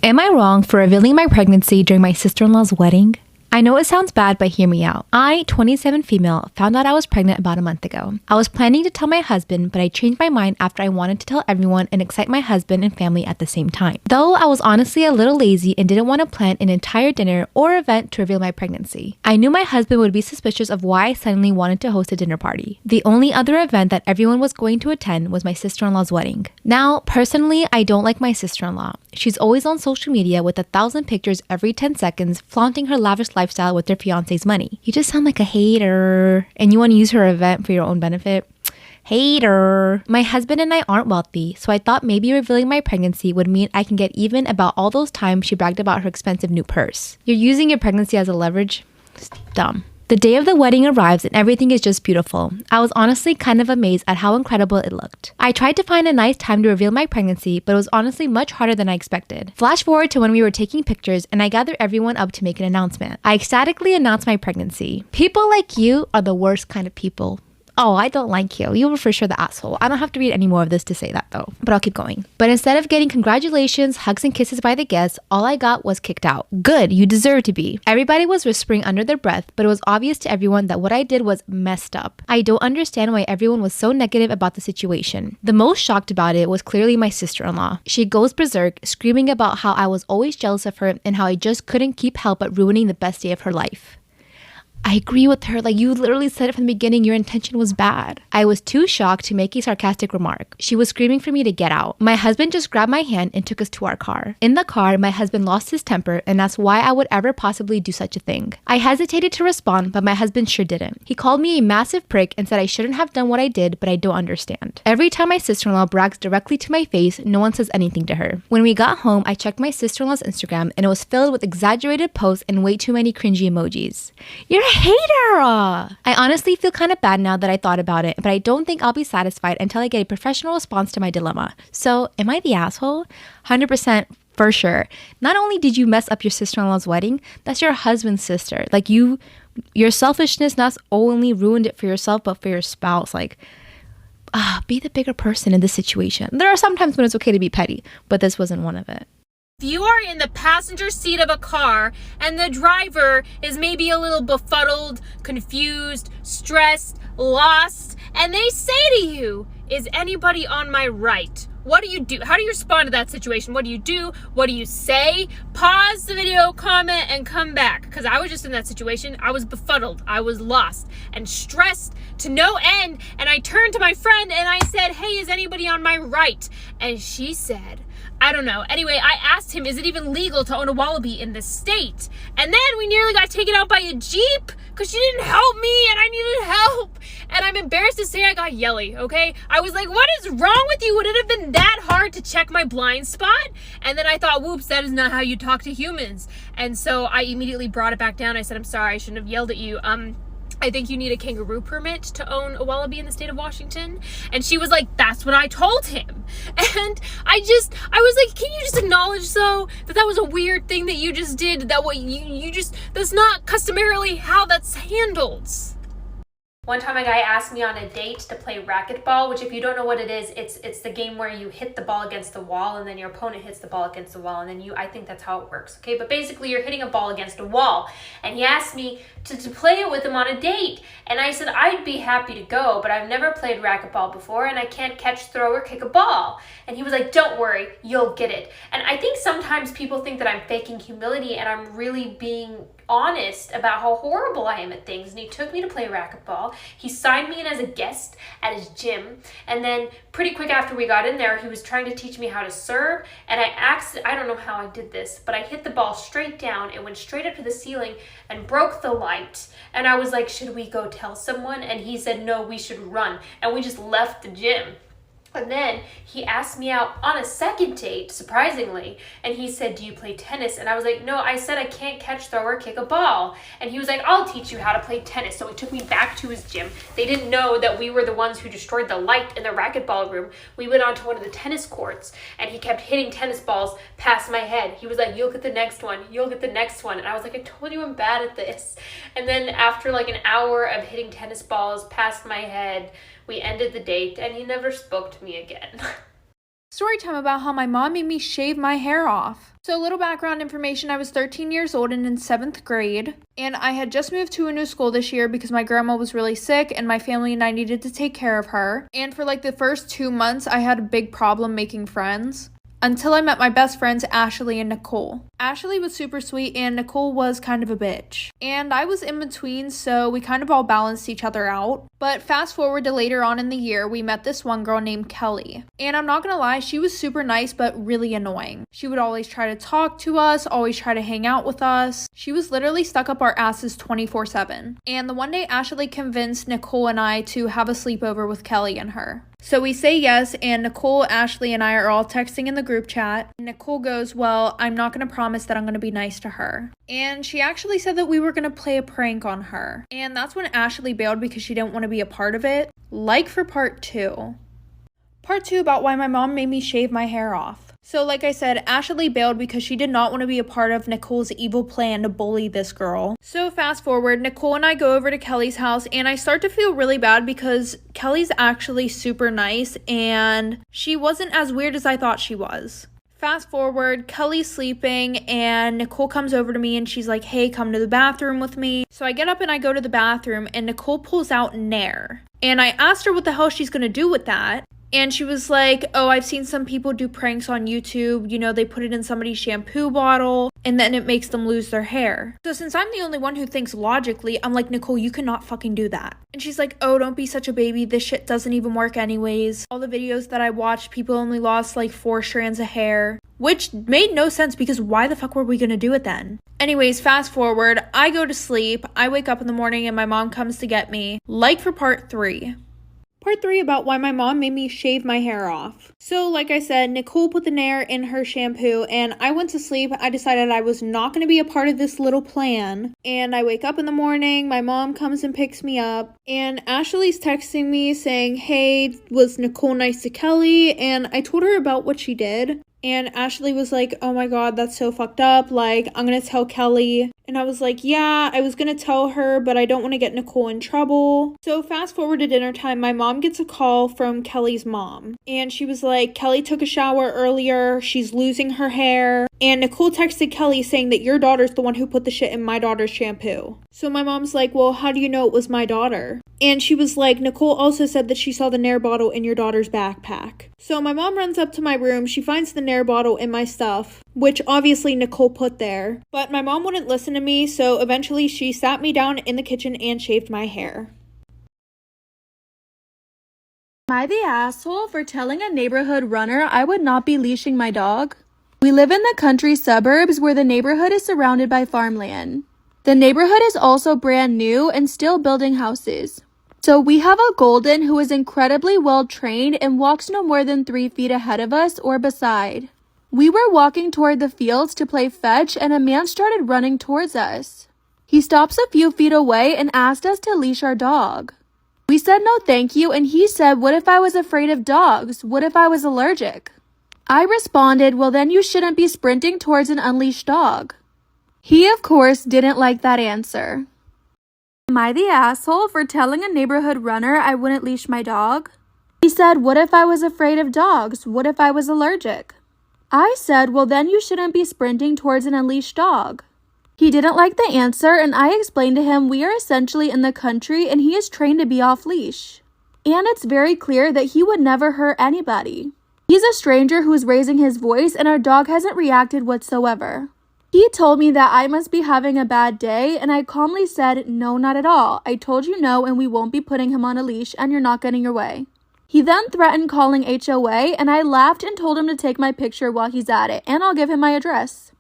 Am I wrong for revealing my pregnancy during my sister-in-law's wedding? I know it sounds bad, but hear me out. I, 27 female, found out I was pregnant about a month ago. I was planning to tell my husband, but I changed my mind after I wanted to tell everyone and excite my husband and family at the same time. Though I was honestly a little lazy and didn't want to plan an entire dinner or event to reveal my pregnancy. I knew my husband would be suspicious of why I suddenly wanted to host a dinner party. The only other event that everyone was going to attend was my sister-in-law's wedding. Now, personally, I don't like my sister-in-law. She's always on social media with 1,000 pictures every 10 seconds, flaunting her lavish lifestyle with their fiance's money. You just sound like a hater, and you want to use her event for your own benefit. Hater. My husband and I aren't wealthy, so I thought maybe revealing my pregnancy would mean I can get even about all those times she bragged about her expensive new purse. You're using your pregnancy as a leverage? It's dumb. The day of the wedding arrives and everything is just beautiful. I was honestly kind of amazed at how incredible it looked. I tried to find a nice time to reveal my pregnancy, but it was honestly much harder than I expected. Flash forward to when we were taking pictures and I gathered everyone up to make an announcement. I ecstatically announced my pregnancy. People like you are the worst kind of people. Oh, I don't like you. You were for sure the asshole. I don't have to read any more of this to say that though, but I'll keep going. But instead of getting congratulations, hugs, and kisses by the guests, all I got was kicked out. Good, you deserve to be. Everybody was whispering under their breath, but it was obvious to everyone that what I did was messed up. I don't understand why everyone was so negative about the situation. The most shocked about it was clearly my sister-in-law. She goes berserk, screaming about how I was always jealous of her and how I just couldn't keep help but ruining the best day of her life. I agree with her. Like, you literally said it from the beginning, your intention was bad. I was too shocked to make a sarcastic remark. She was screaming for me to get out. My husband just grabbed my hand and took us to our car. In the car, my husband lost his temper and asked why I would ever possibly do such a thing. I hesitated to respond, but my husband sure didn't. He called me a massive prick and said I shouldn't have done what I did, but I don't understand. Every time my sister-in-law brags directly to my face, no one says anything to her. When we got home, I checked my sister-in-law's Instagram and it was filled with exaggerated posts and way too many cringy emojis. You're a hater! I honestly feel kind of bad now that I thought about it, but I don't think I'll be satisfied until I get a professional response to my dilemma. So, am I the asshole? 100% for sure. Not only did you mess up your sister-in-law's wedding, that's your husband's sister. Like, your selfishness not only ruined it for yourself, but for your spouse. Like, be the bigger person in this situation. There are some times when it's okay to be petty, but this wasn't one of it. If you are in the passenger seat of a car and the driver is maybe a little befuddled, confused, stressed, lost, and they say to you, "Is anybody on my right?" What do you do? How do you respond to that situation? What do you do? What do you say? Pause the video, comment, and come back. Because I was just in that situation. I was befuddled. I was lost and stressed to no end. And I turned to my friend and I said, "Hey, is anybody on my right?" And she said, I don't know. Anyway, I asked him, is it even legal to own a wallaby in this state? And then we nearly got taken out by a Jeep because she didn't help me and I needed help. And I'm embarrassed to say I got yelly, okay? I was like, what is wrong with you? Would it have been that hard to check my blind spot? And then I thought, whoops, that is not how you talk to humans. And so I immediately brought it back down. I said, I'm sorry, I shouldn't have yelled at you. I think you need a kangaroo permit to own a wallaby in the state of Washington. And she was like, that's what I told him. And I was like, can you just acknowledge though that was a weird thing that you just did, that what you just, that's not customarily how that's handled. One time a guy asked me on a date to play racquetball, which if you don't know what it is, it's the game where you hit the ball against the wall and then your opponent hits the ball against the wall and then I think that's how it works, okay? But basically you're hitting a ball against a wall. And he asked me to play it with him on a date. And I said, I'd be happy to go, but I've never played racquetball before and I can't catch, throw, or kick a ball. And he was like, don't worry, you'll get it. And I think sometimes people think that I'm faking humility and I'm really being honest about how horrible I am at things. And he took me to play racquetball. He signed me in as a guest at his gym. And then pretty quick after we got in there, he was trying to teach me how to serve. And I don't know how I did this, but I hit the ball straight down. It went straight up to the ceiling and broke the light. And I was like, should we go tell someone? And he said, no, we should run. And we just left the gym. And then he asked me out on a second date, surprisingly, and he said, do you play tennis? And I was like, no, I said I can't catch, throw, or kick a ball. And he was like, I'll teach you how to play tennis. So he took me back to his gym. They didn't know that we were the ones who destroyed the light in the racquetball room. We went on to one of the tennis courts, and he kept hitting tennis balls past my head. He was like, you'll get the next one. You'll get the next one. And I was like, I told you I'm bad at this. And then after like an hour of hitting tennis balls past my head, we ended the date, and he never spoke to me again. Story time about how my mom made me shave my hair off. So a little background information, I was 13 years old and in 7th grade, and I had just moved to a new school this year because my grandma was really sick and my family and I needed to take care of her. And for like the first 2 months, I had a big problem making friends. Until I met my best friends, Ashley and Nicole. Ashley was super sweet and Nicole was kind of a bitch. And I was in between, so we kind of all balanced each other out. But fast forward to later on in the year, we met this one girl named Kelly. And I'm not gonna lie, she was super nice but really annoying. She would always try to talk to us, always try to hang out with us. She was literally stuck up our asses 24/7. And the one day Ashley convinced Nicole and I to have a sleepover with Kelly and her. So we say yes, and Nicole, Ashley, and I are all texting in the group chat. Nicole goes, well, I'm not going to promise that I'm going to be nice to her. And she actually said that we were going to play a prank on her. And that's when Ashley bailed because she didn't want to be a part of it. Like for part 2. Part 2 about why my mom made me shave my hair off. So like I said, Ashley bailed because she did not want to be a part of Nicole's evil plan to bully this girl. So fast forward, Nicole and I go over to Kelly's house and I start to feel really bad because Kelly's actually super nice and she wasn't as weird as I thought she was. Fast forward, Kelly's sleeping and Nicole comes over to me and she's like, hey, come to the bathroom with me. So I get up and I go to the bathroom and Nicole pulls out Nair. And I asked her what the hell she's gonna do with that. And she was like, oh, I've seen some people do pranks on YouTube. You know, they put it in somebody's shampoo bottle and then it makes them lose their hair. So since I'm the only one who thinks logically, I'm like, Nicole, you cannot fucking do that. And she's like, oh, don't be such a baby. This shit doesn't even work anyways. All the videos that I watched, people only lost like 4 strands of hair. Which made no sense because why the fuck were we gonna do it then? Anyways, fast forward, I go to sleep. I wake up in the morning and my mom comes to get me. Like for part 3. Part 3 about why my mom made me shave my hair off. So like I said, Nicole put the Nair in her shampoo and I went to sleep. I decided I was not going to be a part of this little plan. And I wake up in the morning, my mom comes and picks me up. And Ashley's texting me saying, hey, was Nicole nice to Kelly? And I told her about what she did. And Ashley was like, oh my god, that's so fucked up. Like, I'm gonna tell Kelly. And I was like, yeah, I was gonna tell her, but I don't want to get Nicole in trouble. So fast forward to dinner time, my mom gets a call from Kelly's mom. And she was like, Kelly took a shower earlier. She's losing her hair. And Nicole texted Kelly saying that your daughter's the one who put the shit in my daughter's shampoo. So my mom's like, well, how do you know it was my daughter? And she was like, Nicole also said that she saw the Nair bottle in your daughter's backpack. So my mom runs up to my room. She finds the Nair bottle in my stuff, which obviously Nicole put there. But my mom wouldn't listen to me, so eventually she sat me down in the kitchen and shaved my hair. Am I the asshole for telling a neighborhood runner I would not be leashing my dog? We live in the country suburbs where the neighborhood is surrounded by farmland. The neighborhood is also brand new and still building houses. So we have a golden who is incredibly well trained and walks no more than 3 feet ahead of us or beside. We were walking toward the fields to play fetch and a man started running towards us. He stops a few feet away and asked us to leash our dog. We said no thank you and he said, what if I was afraid of dogs? What if I was allergic? I responded, well then you shouldn't be sprinting towards an unleashed dog. He of course didn't like that answer. Am I the asshole for telling a neighborhood runner I wouldn't leash my dog? He said, what if I was afraid of dogs? What if I was allergic? I said, well then you shouldn't be sprinting towards an unleashed dog. He didn't like the answer and I explained to him we are essentially in the country and he is trained to be off leash. And it's very clear that he would never hurt anybody. He's a stranger who is raising his voice and our dog hasn't reacted whatsoever. He told me that I must be having a bad day and I calmly said, no, not at all. I told you no and we won't be putting him on a leash and you're not getting your way. He then threatened calling HOA and I laughed and told him to take my picture while he's at it and I'll give him my address.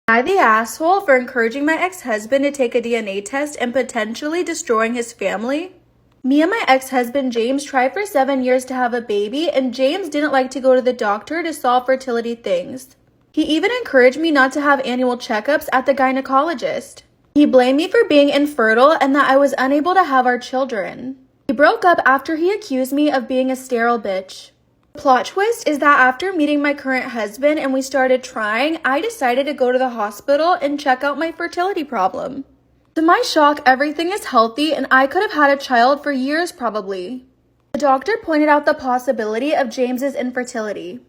Am I the asshole for encouraging my ex-husband to take a DNA test and potentially destroying his family? Me and my ex-husband James tried for 7 years to have a baby and James didn't like to go to the doctor to solve fertility things. He even encouraged me not to have annual checkups at the gynecologist. He blamed me for being infertile and that I was unable to have our children. We broke up after he accused me of being a sterile bitch. The plot twist is that after meeting my current husband and we started trying, I decided to go to the hospital and check out my fertility problem. To my shock, everything is healthy and I could have had a child for years probably. The doctor pointed out the possibility of James's infertility.